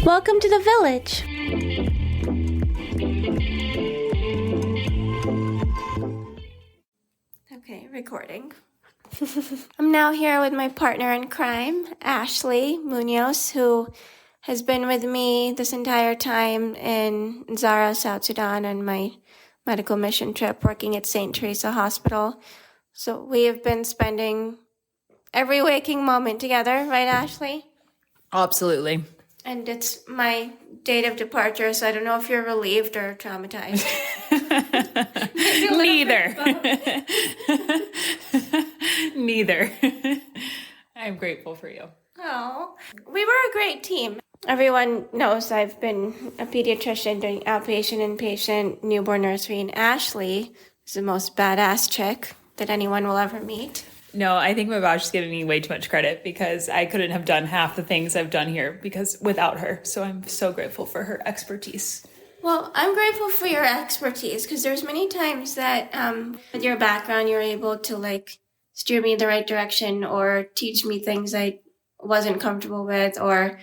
Welcome to the village. Okay, recording. I'm now here with my partner in crime, Ashley Munoz, who has been with me this entire time in Zara, South Sudan, on my medical mission trip working at St. Teresa Hospital. So we have been spending every waking moment together, right, Ashley? Absolutely. And it's my date of departure, so I don't know if you're relieved or traumatized. Neither. Neither. I'm grateful for you. Oh, we were a great team. Everyone knows I've been a pediatrician doing outpatient, inpatient, newborn nursery, and Ashley is the most badass chick that anyone will ever meet. No, I think Mavash is giving me way too much credit because I couldn't have done half the things I've done here without her. So I'm so grateful for her expertise. Well, I'm grateful for your expertise because there's many times that with your background, you're able to steer me in the right direction or teach me things I wasn't comfortable with or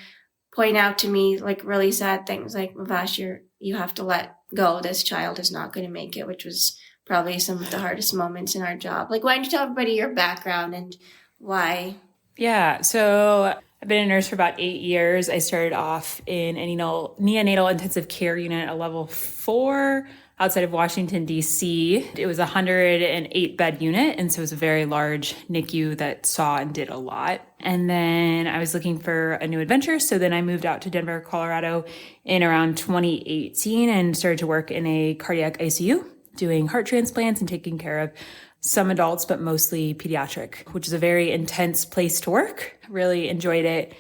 point out to me really sad things like, Mavash, you have to let go. This child is not going to make it, which was probably some of the hardest moments in our job. Why don't you tell everybody your background and why? Yeah, so I've been a nurse for about 8 years. I started off in a neonatal intensive care unit at level 4 outside of Washington, D.C. It was a 108-bed unit, and so it was a very large NICU that saw and did a lot. And then I was looking for a new adventure, so then I moved out to Denver, Colorado in around 2018 and started to work in a cardiac ICU, doing heart transplants and taking care of some adults, but mostly pediatric, which is a very intense place to work. Really enjoyed it,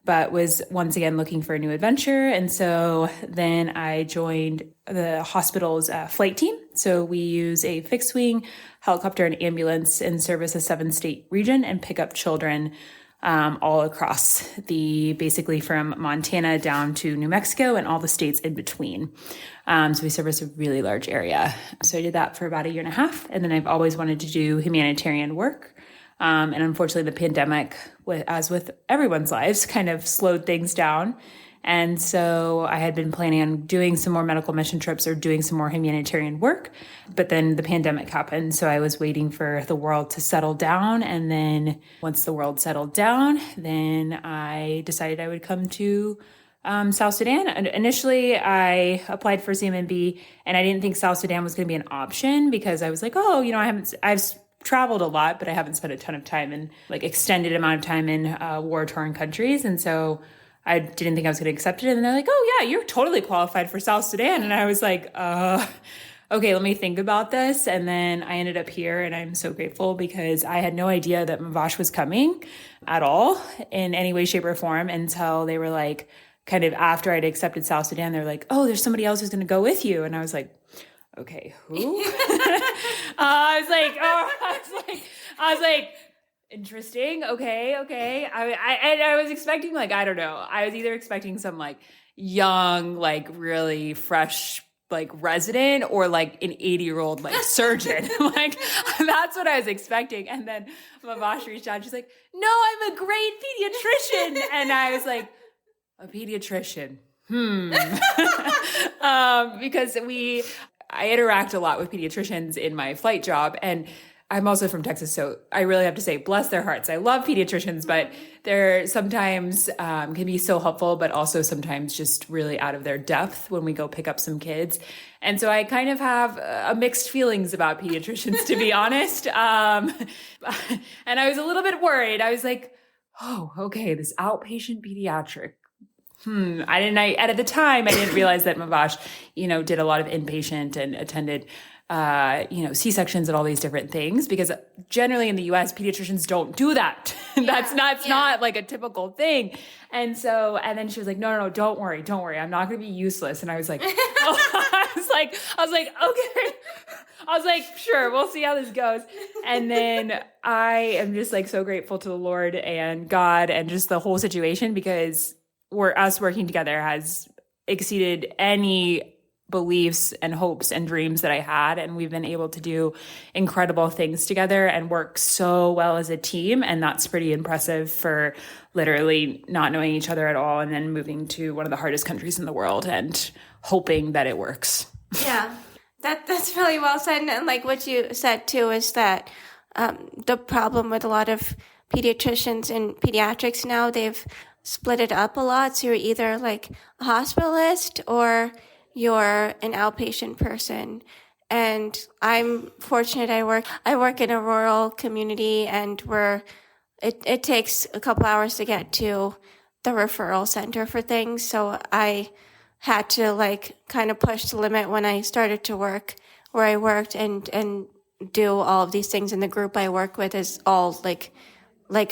but was once again looking for a new adventure. And so then I joined the hospital's flight team. So we use a fixed wing helicopter and ambulance and service a 7-state region and pick up children all across basically from Montana down to New Mexico and all the states in between. So we service a really large area. So I did that for about 1.5 years. And then I've always wanted to do humanitarian work. And unfortunately, the pandemic, as with everyone's lives, kind of slowed things down. And so I had been planning on doing some more medical mission trips or doing some more humanitarian work. But then the pandemic happened. So I was waiting for the world to settle down. And then once the world settled down, then I decided I would come to South Sudan. And initially, I applied for CMMB, and I didn't think South Sudan was going to be an option because I was like, I've traveled a lot, but I haven't spent a ton of time in extended amount of time in war-torn countries. And so I didn't think I was going to accept it. And they're like, oh yeah, you're totally qualified for South Sudan. And I was like, okay, let me think about this. And then I ended up here, and I'm so grateful because I had no idea that Mavash was coming at all in any way, shape, or form until they were like, kind of after I'd accepted South Sudan, they're like, oh, there's somebody else who's going to go with you. And I was like, okay, who? I was like, interesting. Okay. I was expecting I don't know. I was either expecting some young, really fresh, resident or an 80-year-old surgeon. That's what I was expecting. And then Mavash reached out. She's like, no, I'm a great pediatrician. And I was like, a pediatrician. Because I interact a lot with pediatricians in my flight job, and I'm also from Texas, so I really have to say, bless their hearts. I love pediatricians, but they're sometimes can be so helpful, but also sometimes just really out of their depth when we go pick up some kids. And so I kind of have mixed feelings about pediatricians, to be honest. And I was a little bit worried. I was like, oh, okay, this outpatient pediatric. At the time, I didn't realize that Mavash, did a lot of inpatient and attended, C-sections and all these different things, because generally in the U.S., pediatricians don't do that. That's not a typical thing. And then she was like, no, don't worry. I'm not going to be useless. And I was like, I was like, okay. I was like, sure, we'll see how this goes. And then I am just so grateful to the Lord and God and just the whole situation, because us working together has exceeded any beliefs and hopes and dreams that I had. And we've been able to do incredible things together and work so well as a team. And that's pretty impressive for literally not knowing each other at all and then moving to one of the hardest countries in the world and hoping that it works. Yeah, that's really well said. And like what you said too is that the problem with a lot of pediatricians and pediatrics now, they've split it up a lot. So you're either like a hospitalist or you're an outpatient person. And I'm fortunate I work in a rural community, and it takes a couple hours to get to the referral center for things. So I had to like kind of push the limit when I started to work where I worked and do all of these things. And the group I work with is all like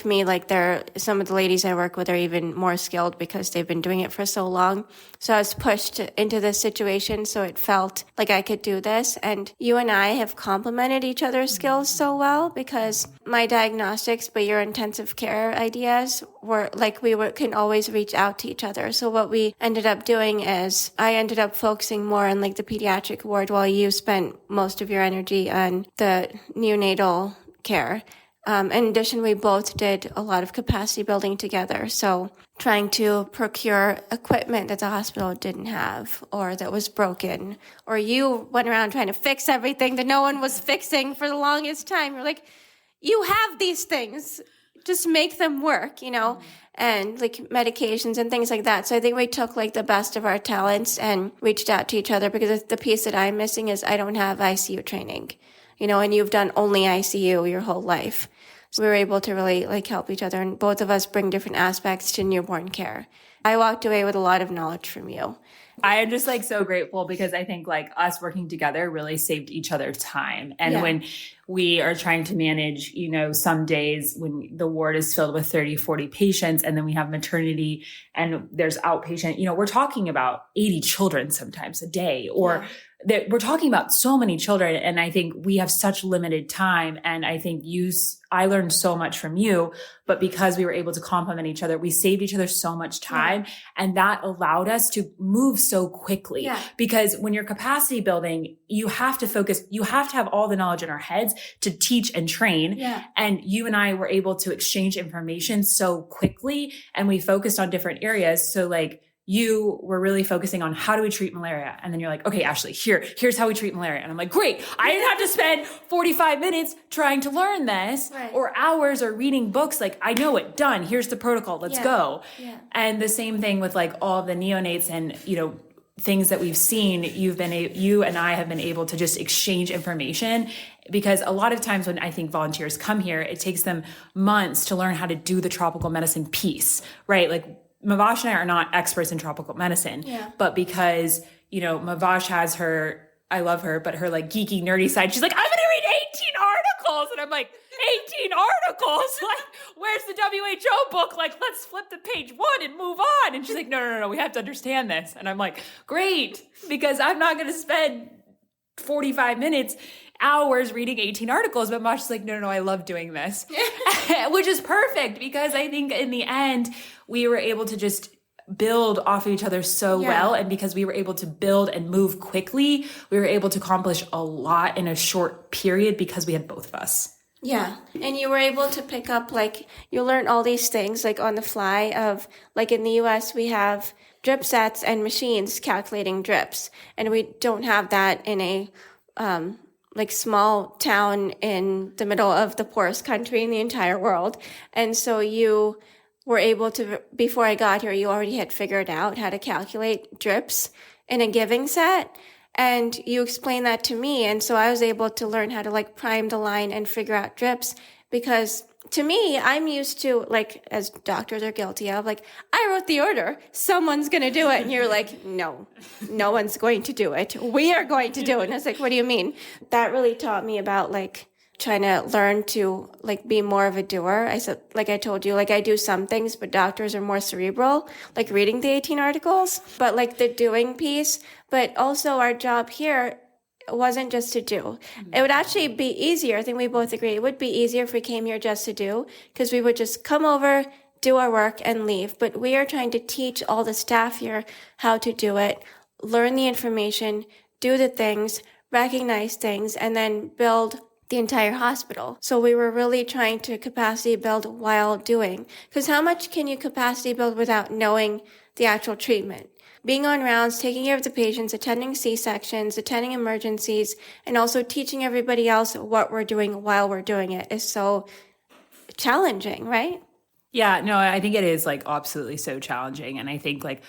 me, like some of the ladies I work with are even more skilled because they've been doing it for so long. So I was pushed into this situation, so it felt like I could do this. And you and I have complemented each other's skills so well, because my diagnostics, but your intensive care ideas were like can always reach out to each other. So what we ended up doing is I ended up focusing more on like the pediatric ward while you spent most of your energy on the neonatal care. In addition, we both did a lot of capacity building together. So trying to procure equipment that the hospital didn't have or that was broken, or you went around trying to fix everything that no one was fixing for the longest time. You're like, you have these things, just make them work, and like medications and things like that. So I think we took like the best of our talents and reached out to each other, because the piece that I'm missing is I don't have ICU training, and you've done only ICU your whole life. So we were able to really like help each other, and both of us bring different aspects to newborn care. I walked away with a lot of knowledge from you. I am just like so grateful, because I think like us working together really saved each other time. And when we are trying to manage, some days when the ward is filled with 30, 40 patients, and then we have maternity and there's outpatient, we're talking about 80 children sometimes a day, or that we're talking about so many children. And I think we have such limited time. And I think I learned so much from you, but because we were able to complement each other, we saved each other so much time. Yeah. And that allowed us to move so quickly. Yeah. Because when you're capacity building, you have to focus, you have to have all the knowledge in our heads to teach and train. Yeah. And you and I were able to exchange information so quickly, and we focused on different areas. So like, you were really focusing on how do we treat malaria? And then you're like, okay, Ashley, here's how we treat malaria. And I'm like, great. I didn't have to spend 45 minutes trying to learn this or hours or reading books. Like, I know it, done. Here's the protocol. Let's go. Yeah. And the same thing with like all of the neonates and, things that we've seen, you and I have been able to just exchange information, because a lot of times when I think volunteers come here, it takes them months to learn how to do the tropical medicine piece, right? Like, Mavash and I are not experts in tropical medicine, but because, Mavash has I love her, but her like geeky, nerdy side, she's like, I'm going to read 18 articles. And I'm like, 18 articles? Like, where's the WHO book? Like, let's flip to page 1 and move on. And she's like, no, we have to understand this. And I'm like, great, because I'm not going to spend 45 minutes, hours reading 18 articles. But Masha's like, no, I love doing this, which is perfect, because I think in the end, we were able to just build off of each other so well. And because we were able to build and move quickly, we were able to accomplish a lot in a short period because we had both of us. Yeah. And you were able to pick up, like, you learn all these things, like, on the fly of, like, in the U.S., we have drip sets and machines calculating drips. And we don't have that in a, small town in the middle of the poorest country in the entire world. And so you were able to, before I got here, you already had figured out how to calculate drips in a giving set. And you explained that to me. And so I was able to learn how to like prime the line and figure out drips, because to me, I'm used to, like, as doctors are guilty of, like, I wrote the order, someone's going to do it. And you're like, no one's going to do it. We are going to do it. And I was like, what do you mean? That really taught me about like trying to learn to like be more of a doer. I said, like I told you, like I do some things, but doctors are more cerebral, like reading the 18 articles, but like the doing piece. But also our job here wasn't just to do. It would actually be easier. I think we both agree. It would be easier if we came here just to do, because we would just come over, do our work and leave. But we are trying to teach all the staff here how to do it, learn the information, do the things, recognize things, and then build the entire hospital. So we were really trying to capacity build while doing. Because how much can you capacity build without knowing the actual treatment? Being on rounds, taking care of the patients, attending C-sections, attending emergencies, and also teaching everybody else what we're doing while we're doing it is so challenging, right? Yeah, no, I think it is like absolutely so challenging. And I think like,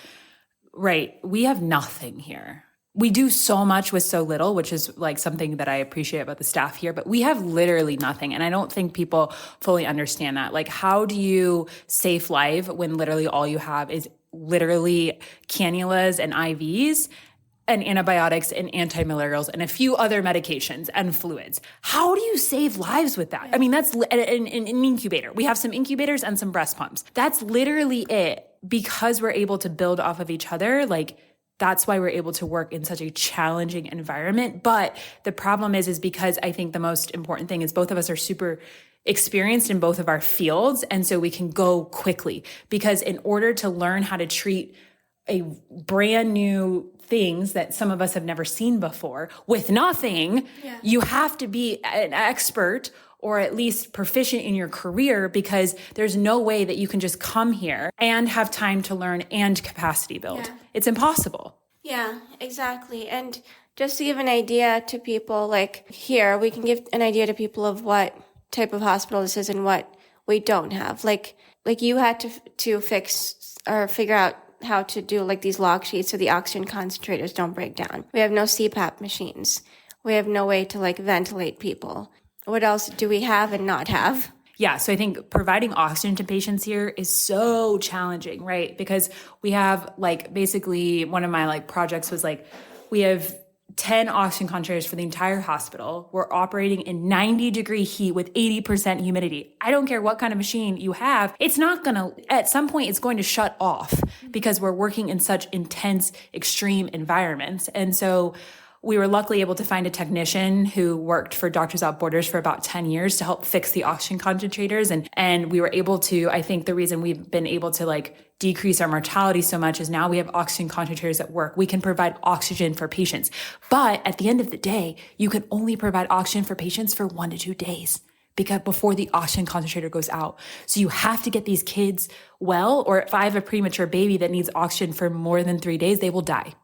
right, we have nothing here. We do so much with so little, which is like something that I appreciate about the staff here, but we have literally nothing. And I don't think people fully understand that. Like, how do you save life when literally all you have is literally cannulas and IVs and antibiotics and antimalarials and a few other medications and fluids? How do you save lives with that? I mean, that's an incubator. We have some incubators and some breast pumps. That's literally it. Because we're able to build off of each other, like, that's why we're able to work in such a challenging environment. But the problem is because I think the most important thing is both of us are super experienced in both of our fields. And so we can go quickly, because in order to learn how to treat a brand new things that some of us have never seen before with nothing, you have to be an expert or at least proficient in your career, because there's no way that you can just come here and have time to learn and capacity build. Yeah. It's impossible. Yeah, exactly. And just to give an idea to people, like here, we can give an idea to people of what type of hospital this is and what we don't have. Like you had to fix or figure out how to do like these log sheets so the oxygen concentrators don't break down. We have no CPAP machines. We have no way to like ventilate people. What else do we have and not have? Yeah, so I think providing oxygen to patients here is so challenging, right? Because we have like basically one of my like projects was like, we have 10 oxygen concentrators for the entire hospital. We're operating in 90-degree heat with 80% humidity. I don't care what kind of machine you have. It's not going to, at some point, it's going to shut off because we're working in such intense, extreme environments. And so we were luckily able to find a technician who worked for Doctors Without Borders for about 10 years to help fix the oxygen concentrators. And we were able to, I think the reason we've been able to like decrease our mortality so much is now we have oxygen concentrators at work. We can provide oxygen for patients. But at the end of the day, you can only provide oxygen for patients for 1 to 2 days, because before the oxygen concentrator goes out. So you have to get these kids well, or if I have a premature baby that needs oxygen for more than 3 days, they will die.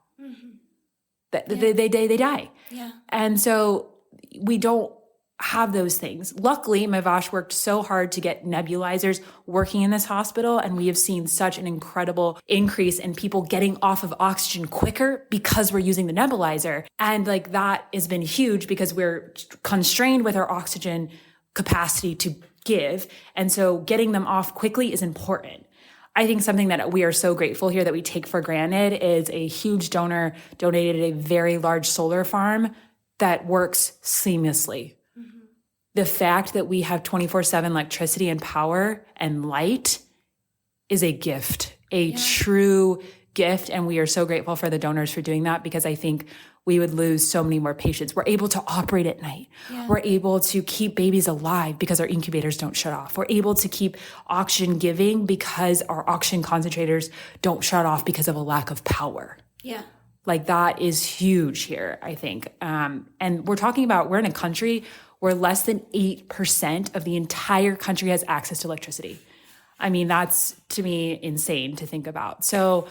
They die. Yeah. And so we don't have those things. Luckily, Mavash worked so hard to get nebulizers working in this hospital, and we have seen such an incredible increase in people getting off of oxygen quicker because we're using the nebulizer. And like that has been huge because we're constrained with our oxygen capacity to give. And so getting them off quickly is important. I think something that we are so grateful here that we take for granted is a huge donor donated a very large solar farm that works seamlessly. Mm-hmm. The fact that we have 24/7 electricity and power and light is a gift, a true gift. And we are so grateful for the donors for doing that, because I think we would lose so many more patients. We're able to operate at night. Yeah. We're able to keep babies alive because our incubators don't shut off. We're able to keep oxygen giving because our oxygen concentrators don't shut off because of a lack of power. Yeah. Like that is huge here, I think. And we're talking about, we're in a country where less than 8% of the entire country has access to electricity. I mean, that's to me insane to think about. So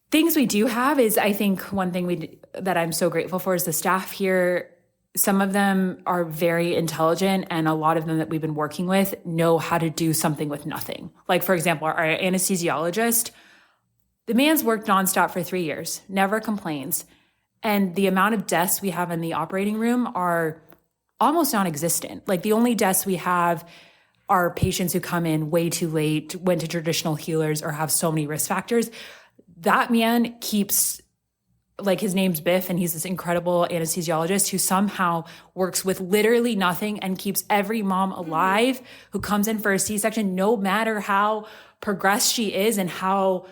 things we do have is, I think one thing that I'm so grateful for is the staff here. Some of them are very intelligent, and a lot of them that we've been working with know how to do something with nothing. Like, for example, our anesthesiologist, the man's worked nonstop for 3 years, never complains. And the amount of desks we have in the operating room are almost non-existent. Like the only desks we have are patients who come in way too late, went to traditional healers, or have so many risk factors. That man keeps, like, his name's Biff, and he's this incredible anesthesiologist who somehow works with literally nothing and keeps every mom alive who comes in for a C-section, no matter how progressed she is and how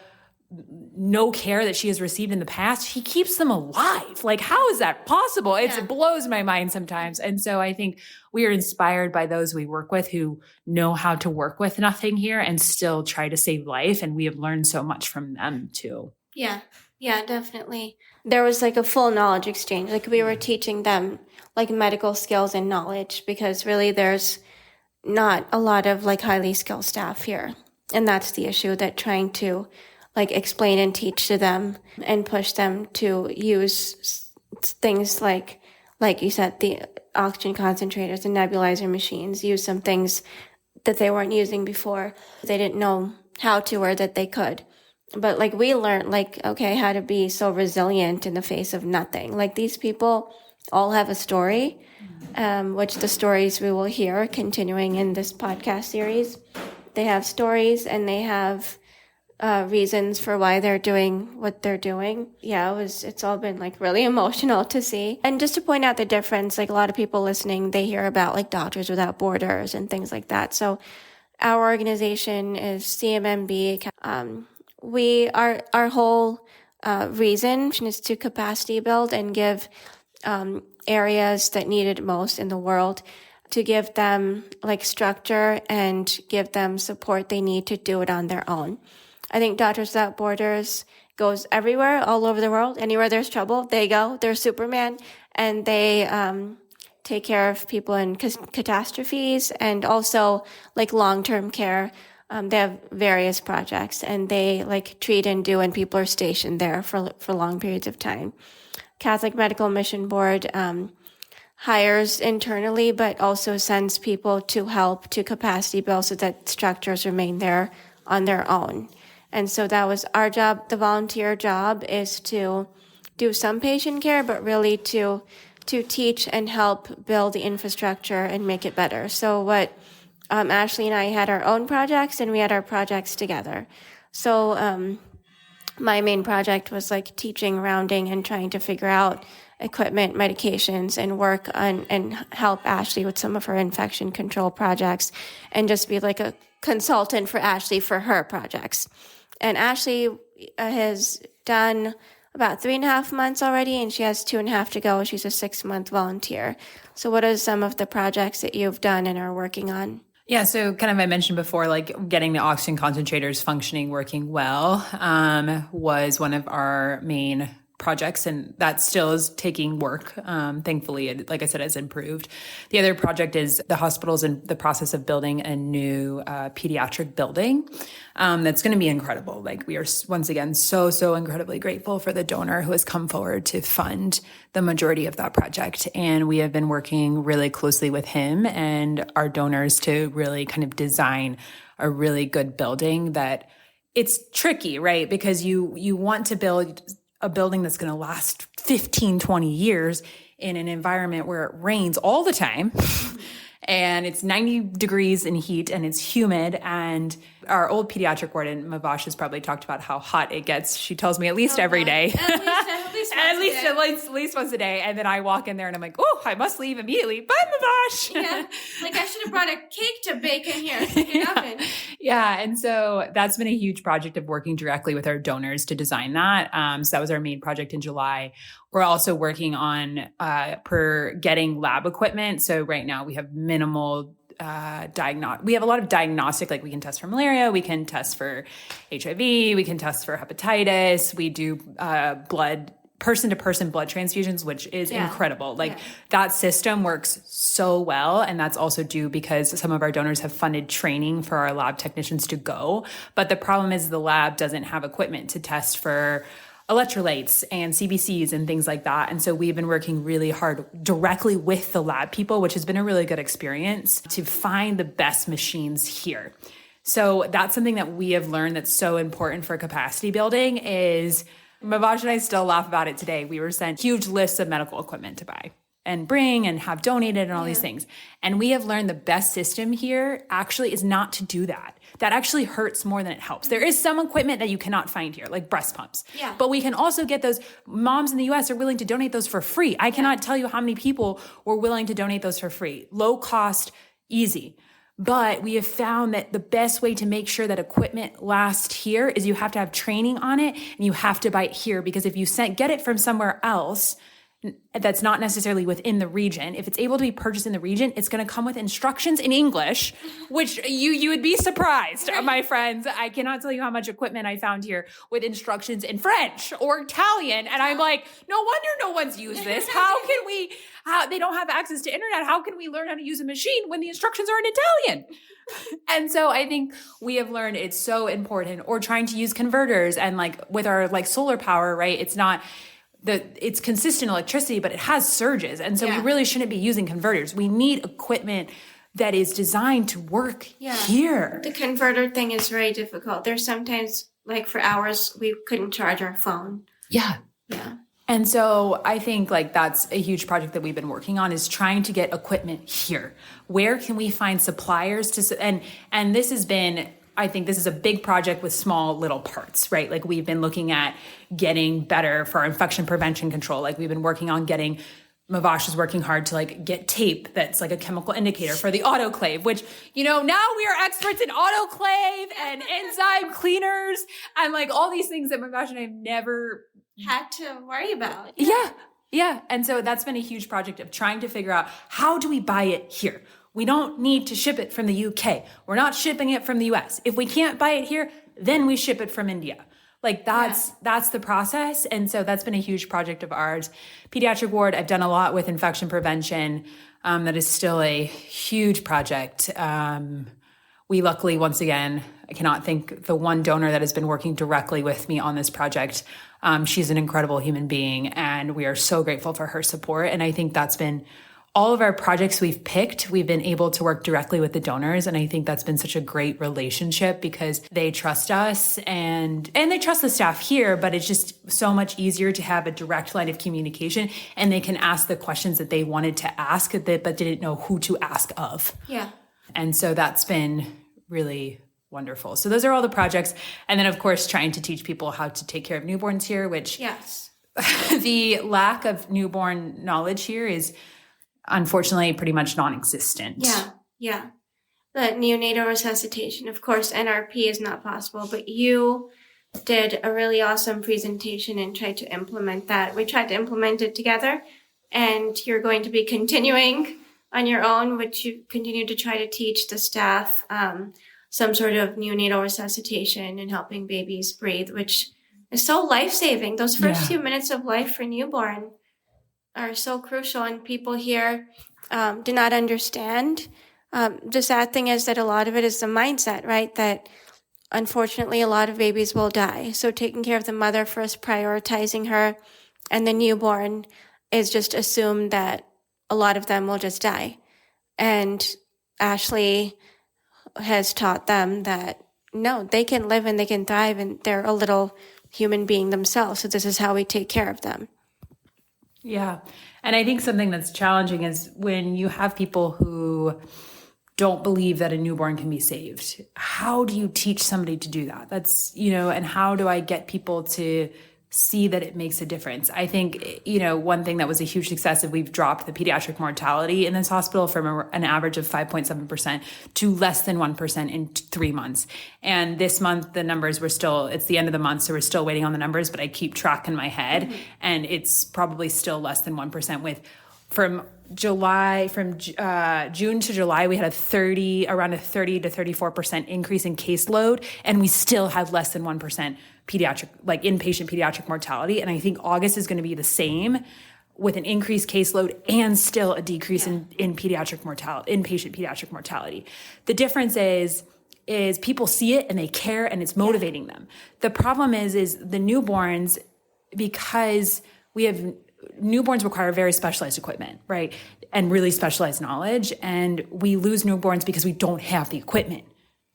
no care that she has received in the past. He keeps them alive. Like, how is that possible? It blows my mind sometimes. And so I think we are inspired by those we work with who know how to work with nothing here and still try to save life. And we have learned so much from them too. Yeah. Yeah, definitely. There was like a full knowledge exchange. Like we were teaching them like medical skills and knowledge because really there's not a lot of like highly skilled staff here. And that's the issue, that trying to like explain and teach to them and push them to use things like you said, the oxygen concentrators and nebulizer machines, use some things that they weren't using before. They didn't know how to or that they could. But like we learned like, okay, how to be so resilient in the face of nothing. Like these people all have a story, which the stories we will hear continuing in this podcast series. They have stories and they have reasons for why they're doing what they're doing. Yeah, it's all been like really emotional to see. And just to point out the difference, like a lot of people listening, they hear about like Doctors Without Borders and things like that. So our organization is CMMB. Our whole reason is to capacity build and give areas that need it most in the world, to give them like structure and give them support they need to do it on their own. I think Doctors Without Borders goes everywhere, all over the world. Anywhere there's trouble, they go. They're Superman, and they take care of people in catastrophes and also like long-term care. They have various projects, and they like treat and do when people are stationed there for long periods of time. Catholic Medical Mission Board hires internally, but also sends people to help to capacity build so that structures remain there on their own. And so that was our job. The volunteer job is to do some patient care, but really to teach and help build the infrastructure and make it better. So what Ashley and I had our own projects, and we had our projects together. So my main project was like teaching rounding and trying to figure out equipment, medications, and work on and help Ashley with some of her infection control projects, and just be like a consultant for Ashley for her projects. And Ashley has done about 3.5 months already, and she has 2.5 to go. She's a 6-month volunteer. So what are some of the projects that you've done and are working on? Yeah, so kind of I mentioned before, like getting the oxygen concentrators functioning, working well, was one of our main projects, and that still is taking work. Thankfully, it, like I said, has improved. The other project is the hospital's in the process of building a new pediatric building. That's going to be incredible. Like we are once again so incredibly grateful for the donor who has come forward to fund the majority of that project. And we have been working really closely with him and our donors to really kind of design a really good building. That it's tricky, right? Because you want to build a building that's going to last 15, 20 years in an environment where it rains all the time and it's 90 degrees in heat and it's humid. And our old pediatric warden, Mavash, has probably talked about how hot it gets. She tells me at least every day. At least once a day. And then I walk in there and I'm like, oh, I must leave immediately. Bye, Mavash. Yeah. Like I should have brought a cake to bake in here. Yeah. And so that's been a huge project of working directly with our donors to design that. So that was our main project in July. We're also working on getting lab equipment. So right now we have minimal we have a lot of diagnostic, like we can test for malaria, we can test for HIV, we can test for hepatitis, we do person-to-person blood transfusions, which is incredible. That system works so well. And that's also due because some of our donors have funded training for our lab technicians to go. But the problem is the lab doesn't have equipment to test for electrolytes and CBCs and things like that. And so we've been working really hard directly with the lab people, which has been a really good experience, to find the best machines here. So that's something that we have learned that's so important for capacity building is Mavash and I still laugh about it today. We were sent huge lists of medical equipment to buy and bring and have donated and all these things. And we have learned the best system here actually is not to do that. That actually hurts more than it helps. There is some equipment that you cannot find here, like breast pumps. Yeah. But we can also get those. Moms in the US are willing to donate those for free. I cannot tell you how many people were willing to donate those for free. Low cost, easy. But we have found that the best way to make sure that equipment lasts here is you have to have training on it and you have to buy it here, because if you get it from somewhere else, that's not necessarily within the region, if it's able to be purchased in the region, it's going to come with instructions in English, which you would be surprised, my friends. I cannot tell you how much equipment I found here with instructions in French or Italian. And I'm like, no wonder no one's used this. They don't have access to internet. How can we learn how to use a machine when the instructions are in Italian? And so I think we have learned it's so important, or trying to use converters, and like with our like solar power, right? It's consistent electricity, but it has surges. And so we really shouldn't be using converters. We need equipment that is designed to work here. The converter thing is very difficult. There's sometimes, like for hours, we couldn't charge our phone. Yeah. Yeah. And so I think like that's a huge project that we've been working on, is trying to get equipment here. Where can we find suppliers and this has been, I think this is a big project with small little parts, right? Like we've been looking at getting better for our infection prevention control. Like we've been working on getting, Mavash is working hard to like get tape that's like a chemical indicator for the autoclave, which, now we are experts in autoclave and enzyme cleaners and like all these things that Mavash and I have never had to worry about. Yeah. And so that's been a huge project of trying to figure out, how do we buy it here? We don't need to ship it from the UK. We're not shipping it from the US. If we can't buy it here, then we ship it from India. Like that's the process. And so that's been a huge project of ours. Pediatric ward, I've done a lot with infection prevention. That is still a huge project. We luckily, once again, I cannot thank the one donor that has been working directly with me on this project. She's an incredible human being, and we are so grateful for her support. And I think that's been all of our projects we've picked, we've been able to work directly with the donors. And I think that's been such a great relationship, because they trust us and they trust the staff here, but it's just so much easier to have a direct line of communication, and they can ask the questions that they wanted to ask but didn't know who to ask of. Yeah. And so that's been really wonderful. So those are all the projects. And then of course, trying to teach people how to take care of newborns here, which the lack of newborn knowledge here is unfortunately pretty much non-existent. Yeah. The neonatal resuscitation, of course, NRP is not possible, but you did a really awesome presentation and tried to implement that. We tried to implement it together, and you're going to be continuing on your own, which you continue to try to teach the staff some sort of neonatal resuscitation and helping babies breathe, which is so life-saving. Those first few minutes of life for newborn are so crucial, and people here do not understand. The sad thing is that a lot of it is the mindset, right? That unfortunately a lot of babies will die. So taking care of the mother first, prioritizing her, and the newborn is just assumed that a lot of them will just die. And Ashley has taught them that no, they can live and they can thrive, and they're a little human being themselves. So this is how we take care of them. Yeah. And I think something that's challenging is when you have people who don't believe that a newborn can be saved. How do you teach somebody to do that? That's, and how do I get people to see that it makes a difference? I think, one thing that was a huge success is we've dropped the pediatric mortality in this hospital from an average of 5.7% to less than 1% in 3 months. And this month, the numbers it's the end of the month, so we're still waiting on the numbers, but I keep track in my head, and it's probably still less than 1% from June to July, we had around a 30 to 34% increase in caseload, and we still had less than 1% inpatient pediatric mortality. And I think August is going to be the same, with an increased caseload and still a decrease in inpatient pediatric mortality. The difference is people see it and they care, and it's motivating them. The problem is the newborns, because newborns require very specialized equipment, right? And really specialized knowledge. And we lose newborns because we don't have the equipment.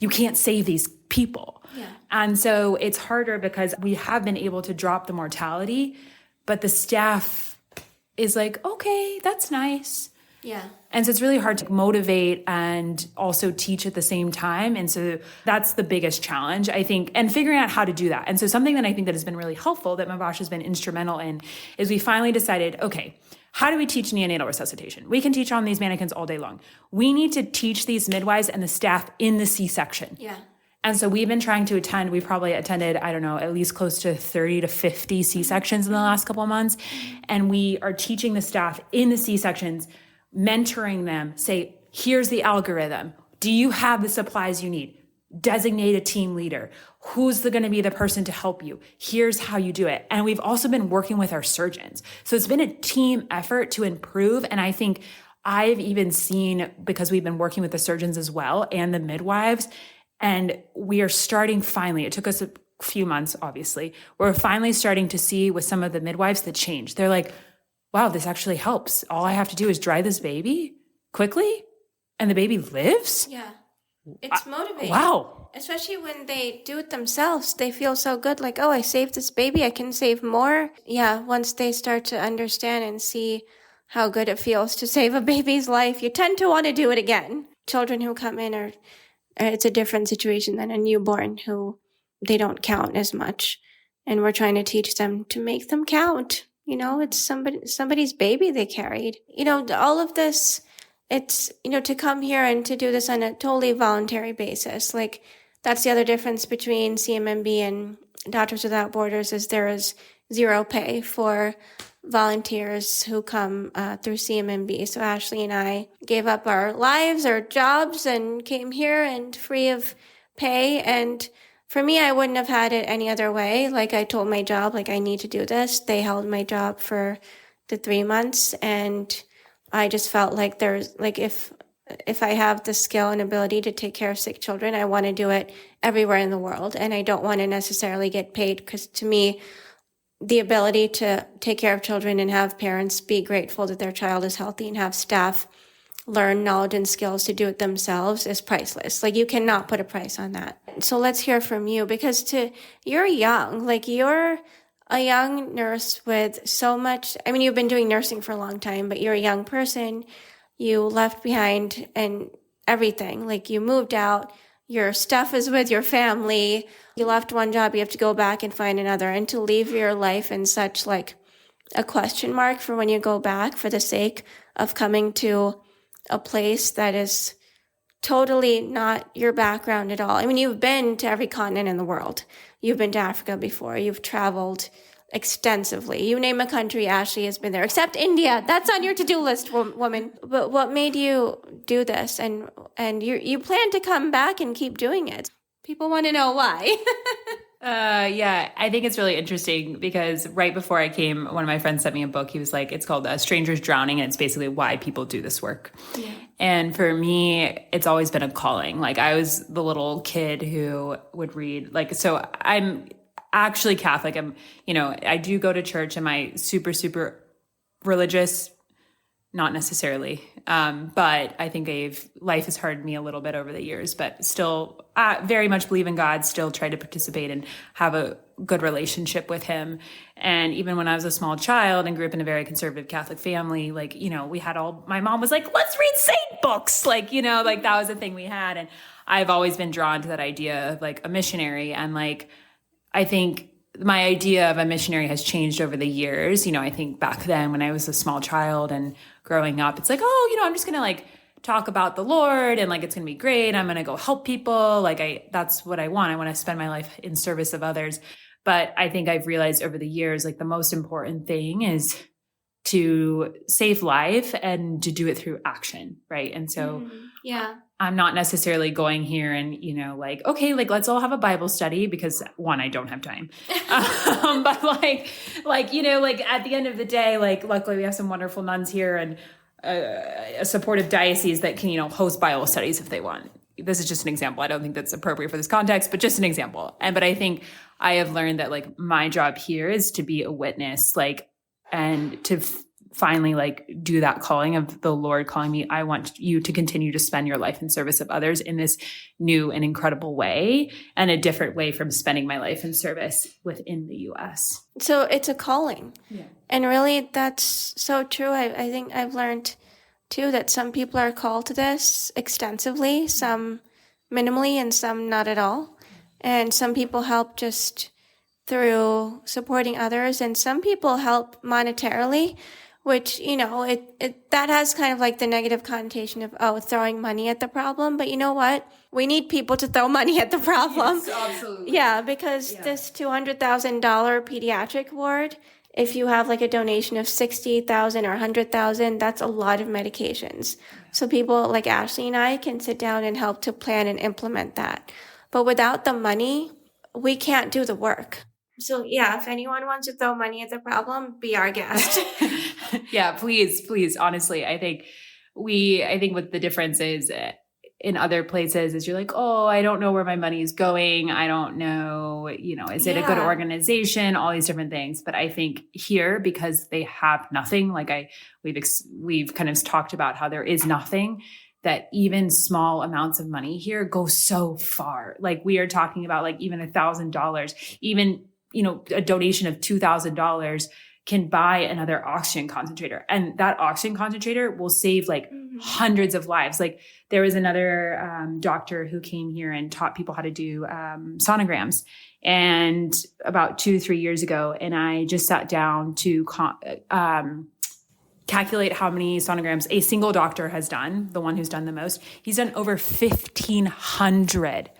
You can't save these people. Yeah. And so it's harder because we have been able to drop the mortality, but the staff is like, okay, that's nice. Yeah. And so it's really hard to motivate and also teach at the same time. And so that's the biggest challenge, I think, and figuring out how to do that. And so something that I think that has been really helpful, that Mavash has been instrumental in, is we finally decided, okay, how do we teach neonatal resuscitation? We can teach on these mannequins all day long. We need to teach these midwives and the staff in the C-section. Yeah. And so we've been trying to attend, we've probably attended, I don't know, at least close to 30 to 50 C-sections in the last couple of months. And we are teaching the staff in the C-sections, mentoring them, say, here's the algorithm. Do you have the supplies you need? Designate a team leader. Who's going to be the person to help you? Here's how you do it. And we've also been working with our surgeons. So it's been a team effort to improve. And I think I've even seen, because we've been working with the surgeons as well and the midwives, and we are starting finally, it took us a few months, obviously, we're finally starting to see with some of the midwives the change. They're like, wow, this actually helps. All I have to do is dry this baby quickly and the baby lives? Yeah. It's motivating. Wow. Especially when they do it themselves. They feel so good, like, oh, I saved this baby, I can save more. Yeah, once they start to understand and see how good it feels to save a baby's life, you tend to want to do it again. Children who come in are, it's a different situation than a newborn who they don't count as much. And we're trying to teach them to make them count. You know, it's somebody's baby they carried. You know, all of this, it's, you know, to come here and to do this on a totally voluntary basis. Like, that's the other difference between CMMB and Doctors Without Borders, is there is zero pay for volunteers who come through CMMB. So Ashley and I gave up our lives, our jobs, and came here and free of pay. And for me, I wouldn't have had it any other way. Like, I told my job, like, I need to do this. They held my job for the 3 months, and I just felt like there's, like, if I have the skill and ability to take care of sick children, I want to do it everywhere in the world. And I don't want to necessarily get paid, because to me, the ability to take care of children and have parents be grateful that their child is healthy and have staff learn knowledge and skills to do it themselves is priceless. Like, you cannot put a price on that. So let's hear from you, because you're young, like, you're a young nurse with so much, I mean, you've been doing nursing for a long time, but you're a young person. You left behind and everything, like, you moved out, your stuff is with your family. You left one job, you have to go back and find another, and to leave your life in such, like, a question mark for when you go back for the sake of coming to a place that is totally not your background at all. I mean, you've been to every continent in the world. You've been to Africa before. You've traveled extensively. You name a country, Ashley has been there, except India. That's on your to-do list, woman. But what made you do this? And you plan to come back and keep doing it. People want to know why. Yeah, I think it's really interesting because right before I came, one of my friends sent me a book. He was like, it's called Strangers Drowning, and it's basically why people do this work. Yeah. And for me, it's always been a calling. Like, I was the little kid who would read, like, so I'm actually Catholic. I do go to church. Am I super, super religious? Not necessarily. But I think life has hardened me a little bit over the years, but still very much believe in God, still try to participate and have a good relationship with him. And even when I was a small child and grew up in a very conservative Catholic family, like, we had my mom was like, let's read saint books. Like, like that was the thing we had. And I've always been drawn to that idea of like a missionary. And like, I think my idea of a missionary has changed over the years. I think back then when I was a small child and growing up, it's like, I'm just going to like talk about the Lord and like, it's going to be great. I'm going to go help people. Like that's what I want. I want to spend my life in service of others. But I think I've realized over the years, like the most important thing is to save life and to do it through action. Right. And so yeah, I'm not necessarily going here and, like, okay, like, let's all have a Bible study because one, I don't have time. But like, at the end of the day, like, luckily we have some wonderful nuns here and a supportive diocese that can, host Bible studies if they want. This is just an example. I don't think that's appropriate for this context, but just an example. But I think I have learned that like my job here is to be a witness, like, and to finally like do that calling of the Lord calling me. I want you to continue to spend your life in service of others in this new and incredible way, and a different way from spending my life in service within the U.S. So it's a calling. Yeah. And really that's so true. I think I've learned too that some people are called to this extensively, some minimally, and some not at all. And some people help just through supporting others, and some people help monetarily, which, that has kind of like the negative connotation of, throwing money at the problem. But you know what? We need people to throw money at the problem. Yes, absolutely. Yeah, because this $200,000 pediatric ward, if you have like a donation of 60,000 or 100,000, that's a lot of medications. So people like Ashley and I can sit down and help to plan and implement that. But without the money, we can't do the work. So yeah, if anyone wants to throw money at the problem, be our guest. Yeah, please. Honestly, I think what the difference is in other places is you're like, oh, I don't know where my money is going. I don't know, is it a good organization? All these different things. But I think here, because they have nothing, like we've kind of talked about how there is nothing, that even small amounts of money here go so far. Like we are talking about like even $1,000, even, a donation of $2,000 can buy another oxygen concentrator. And that oxygen concentrator will save like hundreds of lives. Like there was another doctor who came here and taught people how to do sonograms. And about 2-3 years ago, and I just sat down to calculate how many sonograms a single doctor has done, the one who's done the most. He's done over 1,500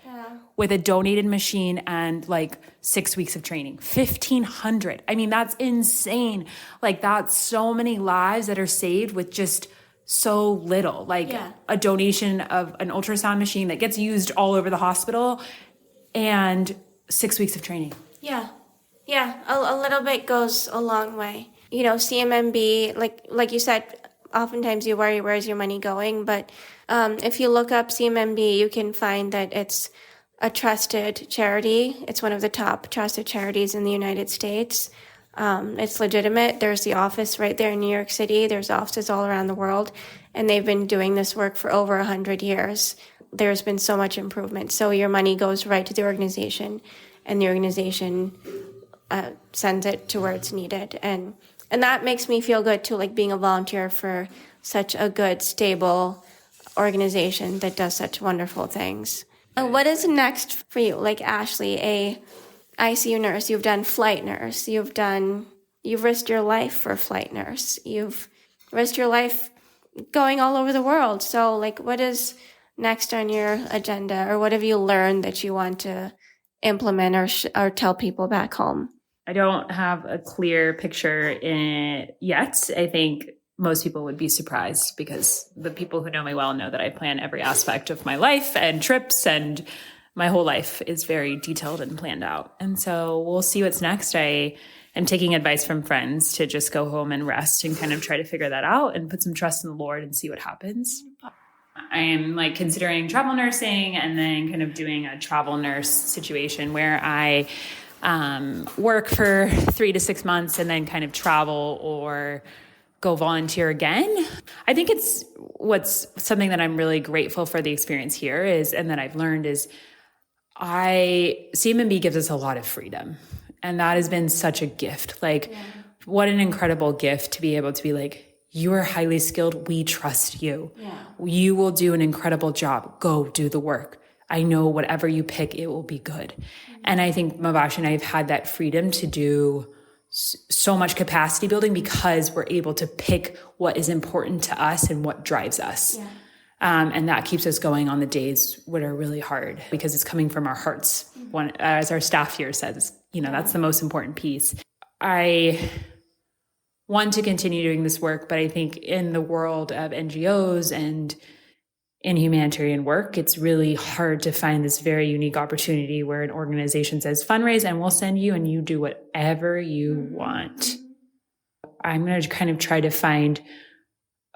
with a donated machine and like 6 weeks of training. 1,500. I mean, that's insane. Like that's so many lives that are saved with just so little. Like a donation of an ultrasound machine that gets used all over the hospital and 6 weeks of training. Yeah. A little bit goes a long way. CMMB, like you said, oftentimes you worry, where's your money going? But if you look up CMMB, you can find that it's a trusted charity. It's one of the top trusted charities in the United States. It's legitimate. There's the office right there in New York City. There's offices all around the world, and they've been doing this work for over 100 years. There's been so much improvement. So your money goes right to the organization, and the organization sends it to where it's needed. And that makes me feel good too, like being a volunteer for such a good, stable organization that does such wonderful things. What is next for you? Like Ashley, a ICU nurse, you've done flight nurse, you've risked your life for flight nurse, you've risked your life going all over the world. So like, what is next on your agenda, or what have you learned that you want to implement or tell people back home? I don't have a clear picture yet. I think most people would be surprised because the people who know me well know that I plan every aspect of my life and trips, and my whole life is very detailed and planned out. And so we'll see what's next. I am taking advice from friends to just go home and rest and kind of try to figure that out and put some trust in the Lord and see what happens. I am like considering travel nursing and then kind of doing a travel nurse situation where I work for 3 to 6 months and then kind of travel or go volunteer again. I think it's what's something that I'm really grateful for the experience here is, and that I've learned is CMMB gives us a lot of freedom. And that has been such a gift. Like what an incredible gift to be able to be like, you are highly skilled. We trust you. Yeah. You will do an incredible job. Go do the work. I know whatever you pick, it will be good. Mm-hmm. And I think Mavashi and I have had that freedom to do so much capacity building because we're able to pick what is important to us and what drives us. Yeah. And that keeps us going on the days that are really hard because it's coming from our hearts. Mm-hmm. As our staff here says, that's the most important piece. I want to continue doing this work, but I think in the world of NGOs and in humanitarian work, it's really hard to find this very unique opportunity where an organization says fundraise and we'll send you and you do whatever you want. I'm going to kind of try to find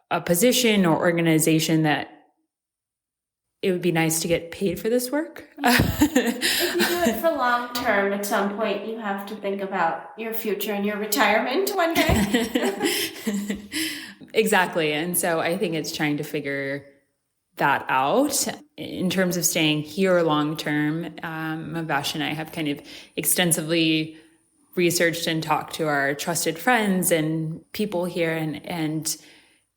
a position or organization that it would be nice to get paid for this work. If you do it for long term, at some point you have to think about your future and your retirement one day. Exactly. And so I think it's trying to figure that out. In terms of staying here long term, Mavash and I have kind of extensively researched and talked to our trusted friends and people here. And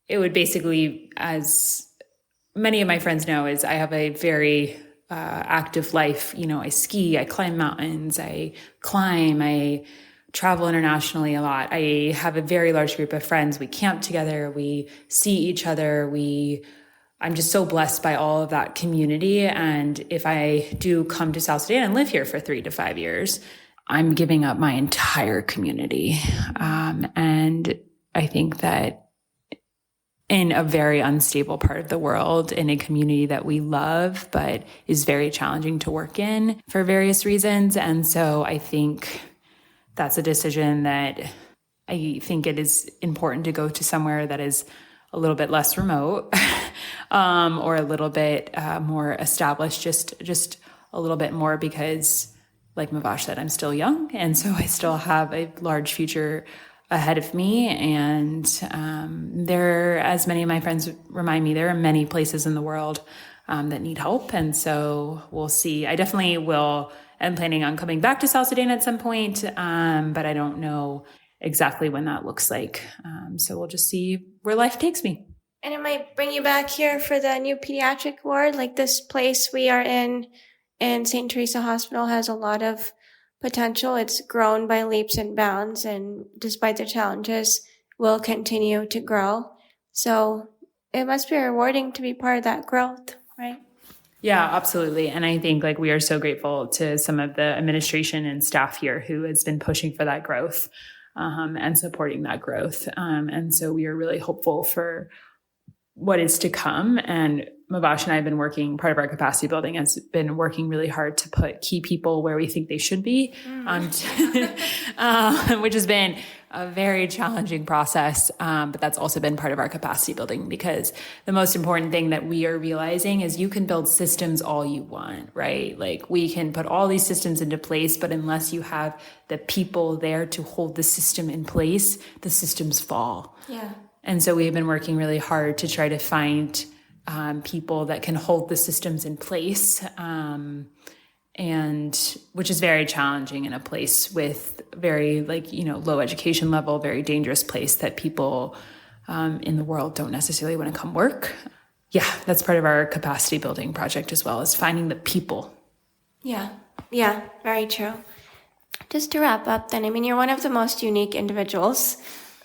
it would basically, as many of my friends know, is I have a very active life. I ski, I climb mountains, I climb, I travel internationally a lot. I have a very large group of friends. We camp together. We see each other. I'm just so blessed by all of that community. And if I do come to South Sudan and live here for 3 to 5 years, I'm giving up my entire community. And I think that in a very unstable part of the world, in a community that we love, but is very challenging to work in for various reasons. And so I think that's a decision that I think it is important to go to somewhere that is a little bit less remote, or a little bit more established, just a little bit more, because like Mavash said, I'm still young. And so I still have a large future ahead of me. And as many of my friends remind me, there are many places in the world that need help. And so we'll see. I definitely am planning on coming back to South Sudan at some point, but I don't know exactly when that looks like. So we'll just see where life takes me. And it might bring you back here for the new pediatric ward. Like this place we are in St. Teresa Hospital has a lot of potential. It's grown by leaps and bounds, and despite the challenges, will continue to grow. So it must be rewarding to be part of that growth, right? Yeah, absolutely. And I think we are so grateful to some of the administration and staff here who has been pushing for that growth, and supporting that growth. And so we are really hopeful for what is to come. And Mavash and I have been working, part of our capacity building has been working really hard to put key people where we think they should be, which has been a very challenging process. But that's also been part of our capacity building, because the most important thing that we are realizing is you can build systems all you want, right? We can put all these systems into place, but unless you have the people there to hold the system in place, the systems fall. Yeah. And so we've been working really hard to try to find people that can hold the systems in place, and which is very challenging in a place with very low education level, very dangerous place that people in the world don't necessarily want to come work. Yeah, that's part of our capacity building project as well, is finding the people. Yeah, very true. Just to wrap up then, you're one of the most unique individuals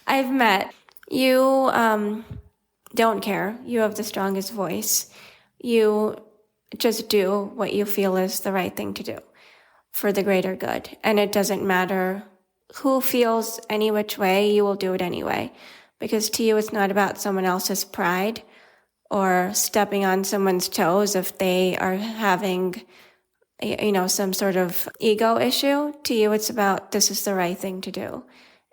I've met. You don't care. You have the strongest voice. You just do what you feel is the right thing to do for the greater good. And it doesn't matter who feels any which way, you will do it anyway. Because to you, it's not about someone else's pride or stepping on someone's toes if they are having, some sort of ego issue. To you, it's about this is the right thing to do.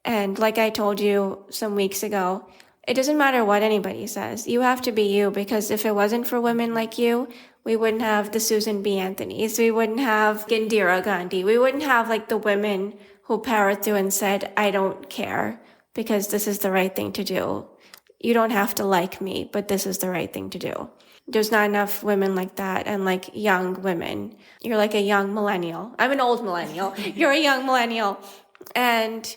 And like I told you some weeks ago, it doesn't matter what anybody says. You have to be you, because if it wasn't for women like you, we wouldn't have the Susan B. Anthonys. We wouldn't have Indira Gandhi. We wouldn't have the women who powered through and said, I don't care because this is the right thing to do. You don't have to like me, but this is the right thing to do. There's not enough women like that, and young women. You're like a young millennial. I'm an old millennial. You're a young millennial. And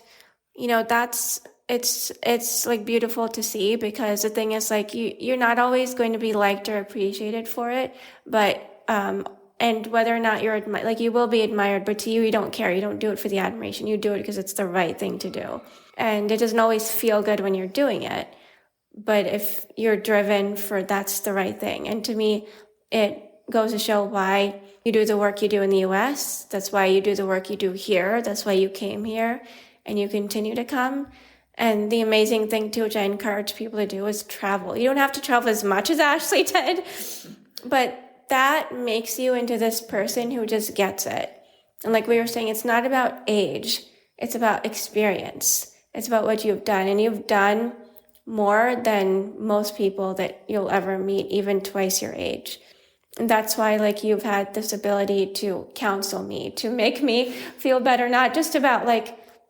it's beautiful to see, because the thing is you're not always going to be liked or appreciated for it, but and whether or not you're admired, you will be admired, but to you don't care. You don't do it for the admiration. You do it because it's the right thing to do. And it doesn't always feel good when you're doing it, but if you're driven for that's the right thing. And to me, it goes to show why you do the work you do in the US. That's why you do the work you do here. That's why you came here. And you continue to come. And the amazing thing too, which I encourage people to do, is travel. You don't have to travel as much as Ashley did, but that makes you into this person who just gets it. And like we were saying, it's not about age. It's about experience. It's about what you've done. And you've done more than most people that you'll ever meet, even twice your age. And that's why you've had this ability to counsel me, to make me feel better, not just about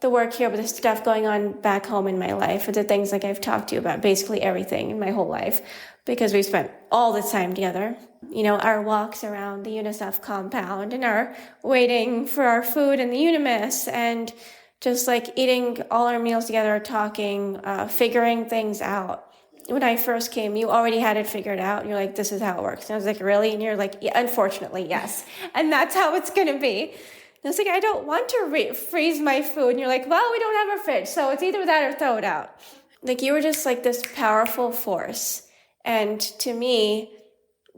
the work here, but the stuff going on back home in my life, or the things I've talked to you about, basically everything in my whole life, because we spent all this time together. Our walks around the UNICEF compound, and our waiting for our food in the Unimis, and just eating all our meals together, talking, figuring things out. When I first came, you already had it figured out. You're this is how it works. And I was really? And you're yeah, unfortunately, yes. And that's how it's going to be. I was like, I don't want to freeze my food. And you're like, well, we don't have a fridge, so it's either that or throw it out. Like, you were just like this powerful force. And to me,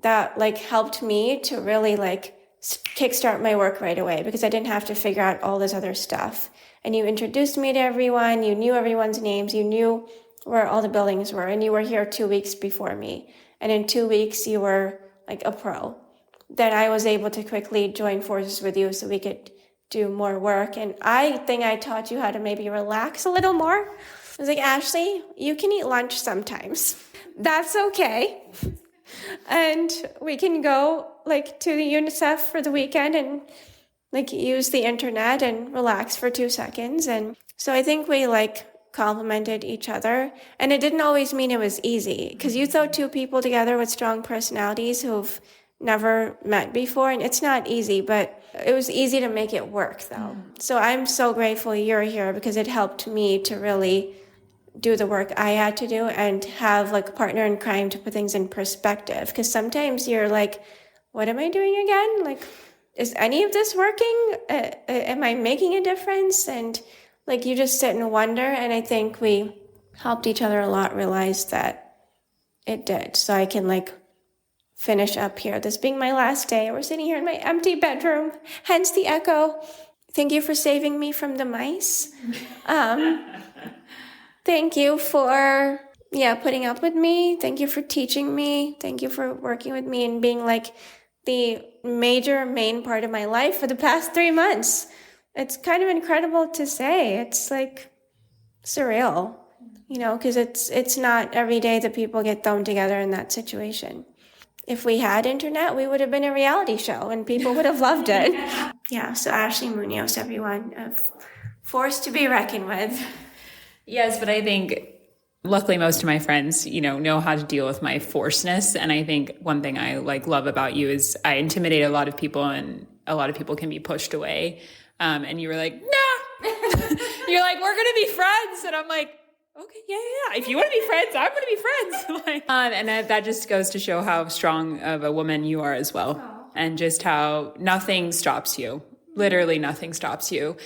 that like helped me to really like kickstart my work right away, because I didn't have to figure out all this other stuff. And you introduced me to everyone. You knew everyone's names. You knew where all the buildings were. And you were here 2 weeks before me. And in 2 weeks, you were like a pro. Then I was able to quickly join forces with you so we could do more work. And I think I taught you how to maybe relax a little more. I was like, Ashley, you can eat lunch sometimes. That's okay. And we can go like to the UNICEF for the weekend and like use the internet and relax for 2 seconds. And so I think we like complemented each other. And it didn't always mean it was easy, because you throw two people together with strong personalities who've never met before, and it's not easy, but it was easy to make it work though. So I'm so grateful you're here, because it helped me to really do the work I had to do and have like a partner in crime to put things in perspective. Because sometimes you're like, what am I doing again? Like, is any of this working? Am I making a difference? And like, you just sit and wonder. And I think we helped each other a lot realize that it did. So I can like finish up here, this being my last day. We're sitting here in my empty bedroom, hence the echo. Thank you for saving me from the mice. Thank you for, putting up with me. Thank you for teaching me. Thank you for working with me and being like the main part of my life for the past 3 months. It's kind of incredible to say. It's like surreal, because it's not every day that people get thrown together in that situation. If we had internet, we would have been a reality show and people would have loved it. Yeah, so Ashley Munoz, everyone, a force to be reckoned with. Yes, but I think luckily most of my friends, know how to deal with my forceness. And I think one thing I love about you is I intimidate a lot of people, and a lot of people can be pushed away. And you were like, nah, you're like, we're going to be friends. And I'm like, okay, yeah. If you want to be friends, I'm going to be friends. And that just goes to show how strong of a woman you are as well. Aww. And just how nothing stops you. Literally nothing stops you.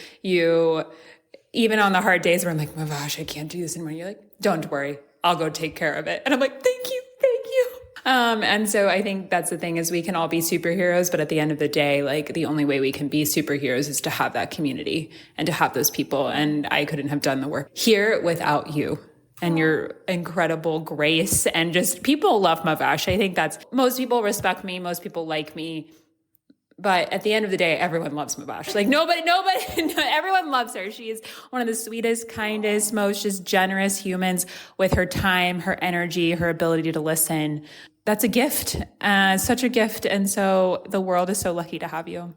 Even on the hard days where I'm like, Mavash, I can't do this anymore. You're like, don't worry, I'll go take care of it. And I'm like, thank you. And so I think that's the thing, is we can all be superheroes, but at the end of the day, the only way we can be superheroes is to have that community and to have those people. And I couldn't have done the work here without you and your incredible grace. And just people love Mavash. I think most people respect me. Most people like me. But at the end of the day, everyone loves Mavash. Nobody, everyone loves her. She is one of the sweetest, kindest, most just generous humans with her time, her energy, her ability to listen. That's a gift, such a gift. And so the world is so lucky to have you,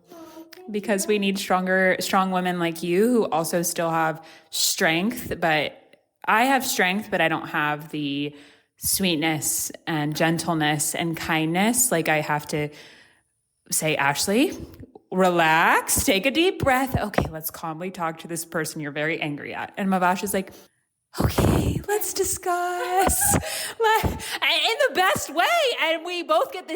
because we need strong women like you who also still have strength. But I have strength, but I don't have the sweetness and gentleness and kindness. I have to say, Ashley, relax, take a deep breath. Okay, let's calmly talk to this person you're very angry at. And Mavash is like, okay, let's discuss in the best way. And we both get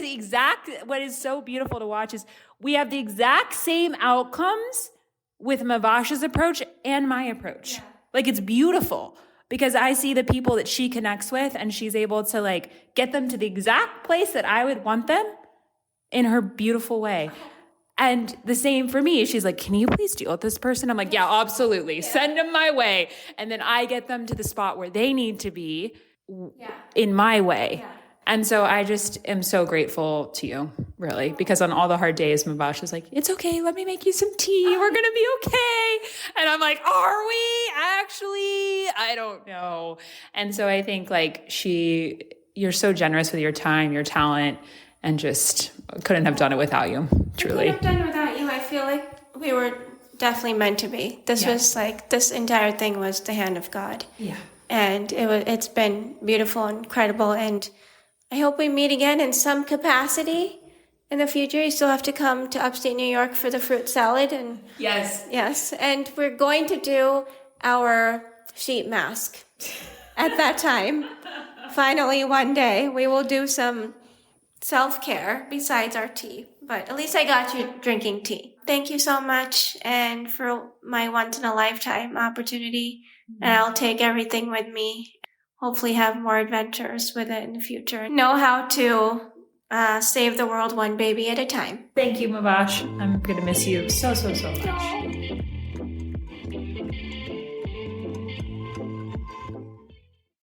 what is so beautiful to watch is we have the exact same outcomes with Mavash's approach and my approach. Yeah. It's beautiful, because I see the people that she connects with and she's able to get them to the exact place that I would want them in her beautiful way. And the same for me. She's like, can you please deal with this person? I'm like, yeah, absolutely. Yeah. Send them my way. And then I get them to the spot where they need to be in my way. Yeah. And so I just am so grateful to you, really, because on all the hard days, Mavash is like, it's okay. Let me make you some tea. We're going to be okay. And I'm like, are we actually? I don't know. And so I think you're so generous with your time, your talent, and just couldn't have done it without you, truly. I couldn't have done it without you. I feel like we were definitely meant to be. This was this entire thing was the hand of God. Yeah. And it's been beautiful and incredible. And I hope we meet again in some capacity in the future. You still have to come to upstate New York for the fruit salad. And yes. And we're going to do our sheet mask at that time. Finally, one day, we will do some self-care besides our tea. But at least I got you drinking tea. Thank you so much, and for my once-in-a-lifetime opportunity. And I'll take everything with me. Hopefully have more adventures with it in the future. Know how to save the world one baby at a time. Thank you, Mabash. I'm going to miss you so, so, so much.